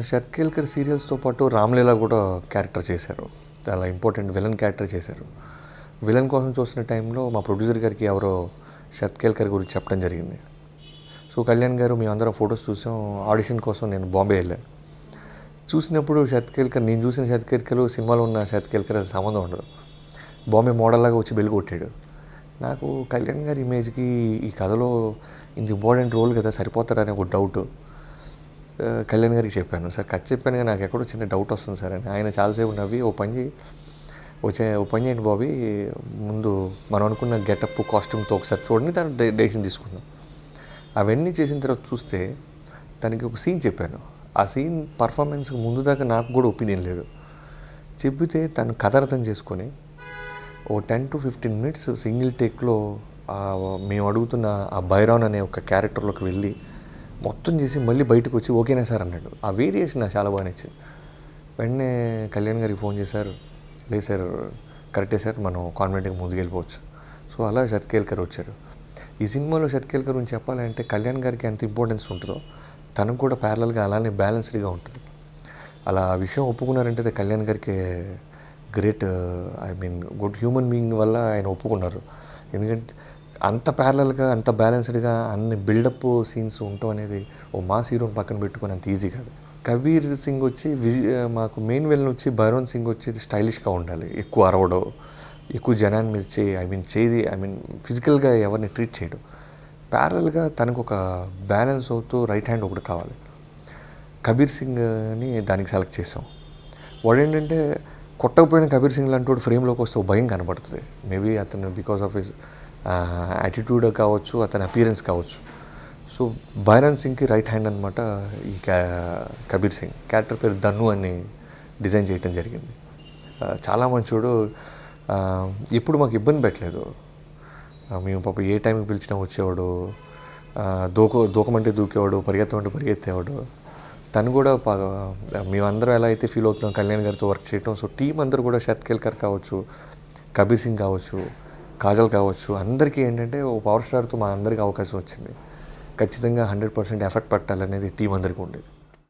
శరత్ కేల్కర్ సీరియల్స్తో పాటు రామ్లీలా కూడా క్యారెక్టర్ చేశారు. చాలా ఇంపార్టెంట్ విలన్ క్యారెక్టర్ చేశారు. విలన్ కోసం చూసిన టైంలో మా ప్రొడ్యూసర్ గారికి ఎవరో శరత్ కేల్కర్ గురించి చెప్పడం జరిగింది. సో కళ్యాణ్ గారు మేమందరం ఫొటోస్ చూసాం. ఆడిషన్ కోసం నేను బాంబే వెళ్ళాను. చూసినప్పుడు శరత్ కేల్కర్, నేను చూసిన శరత్ కేల్కర్ సినిమాలో ఉన్న శరత్ కేల్కర్ సంబంధం ఉండదు. బాంబే మోడల్లాగా వచ్చి బెల్ కొట్టాడు. నాకు కళ్యాణ్ గారి ఇమేజ్కి ఈ కథలో ఇంత ఇంపార్టెంట్ రోల్ కదా, సరిపోతారని ఒక డౌట్ కళ్యాణ్ గారికి చెప్పాను. సార్ కథ చెప్పాను కానీ నాకు ఎక్కడో చిన్న డౌట్ వస్తుంది సార్ అని. ఆయన చాలాసేపు నవ్వి ఓ పని చేయండి బాబీ, ముందు మనం అనుకున్న గెటప్ కాస్ట్యూమ్తో ఒకసారి చూడండి, దాని డెసిషన్ తీసుకుందాం. అవన్నీ చేసిన తర్వాత చూస్తే తనకి ఒక సీన్ చెప్పాను. ఆ సీన్ పర్ఫార్మెన్స్కి ముందు దాకా నాకు కూడా ఒపీనియన్ లేదు. చెప్పితే తను కథ అర్థం చేసుకొని ఓ 10 to 15 minutes సింగిల్ టేక్లో మేము అడుగుతున్న ఆ బైరాన్ అనే ఒక క్యారెక్టర్లోకి వెళ్ళి మొత్తం చేసి మళ్ళీ బయటకు వచ్చి ఓకేనా సార్ అన్నాడు. ఆ వేరియేషన్ నాకు చాలా బాగా నచ్చింది. వెంటనే కళ్యాణ్ గారికి ఫోన్ చేశారు. లేదు సార్, కరెక్టే సార్, మనం కాన్ఫిడెంట్గా ముందుకు వెళ్ళిపోవచ్చు. సో అలా శరత్ కేల్కర్ వచ్చారు. ఈ సినిమాలో శరత్ కేల్కర్ గురించి చెప్పాలంటే కళ్యాణ్ గారికి ఎంత ఇంపార్టెన్స్ ఉంటుందో తనకు కూడా ప్యారలల్గా అలానే బ్యాలెన్స్డ్గా ఉంటుంది. అలా ఆ విషయం ఒప్పుకున్నారంటే కళ్యాణ్ గారికి గ్రేట్, గుడ్ హ్యూమన్ బీయింగ్ వల్ల ఆయన ఒప్పుకున్నారు. ఎందుకంటే అంత ప్యారలల్గా, అంత బ్యాలెన్స్డ్గా అన్ని బిల్డప్ సీన్స్ ఉండటం అనేది ఓ మాస్ హీరోని పక్కన పెట్టుకొని అంత ఈజీ కాదు. కబీర్ సింగ్ వచ్చి మాకు మెయిన్ విలన్ వచ్చి బైరోన్ సింగ్ వచ్చి స్టైలిష్గా ఉండాలి, ఎక్కువ అరవడం, ఎక్కువ జనాన్ని మీరు ఫిజికల్గా ఎవరిని ట్రీట్ చేయడం. ప్యారలల్గా తనకు ఒక బ్యాలెన్స్ అవుతూ రైట్ హ్యాండ్ ఒకటి కావాలి. కబీర్ సింగ్ని దానికి సెలెక్ట్ చేసాం. వాడు ఏంటంటే కొట్టకపోయిన కబీర్ సింగ్ లాంటి ఫ్రేమ్లోకి వస్తే భయం కనబడుతుంది. మేబీ అతను బికాస్ ఆఫ్ హిస్ యాటిట్యూడ్ కావచ్చు, అతని అపియరెన్స్ కావచ్చు. సో బైరాన్ సింగ్కి రైట్ హ్యాండ్ అనమాట ఈ కబీర్ సింగ్. క్యారెక్టర్ పేరు ధను అని డిజైన్ చేయడం జరిగింది. చాలా మంచోడు, ఎప్పుడు మాకు ఇబ్బంది పెట్టలేదు. మేము పాప ఏ టైంకి పిలిచినా వచ్చేవాడు, దూకమంటే దూకేవాడు, పరిగెత్తమంటే పరిగెత్తేవాడు. తను కూడా మేమందరం ఎలా అయితే ఫీల్ అవుతున్నాం కళ్యాణ్ గారితో వర్క్ చేయటం. సో టీం అందరూ కూడా శరత్ కేల్కర్ కావచ్చు, కబీర్ సింగ్ కావచ్చు, కాజల్ కావచ్చు, అందరికీ ఏంటంటే ఓ పవర్ స్టార్తో మా అందరికీ అవకాశం వచ్చింది. ఖచ్చితంగా 100% ఎఫర్ట్ పెట్టాలనేది టీం అందరికీ ఉండేది.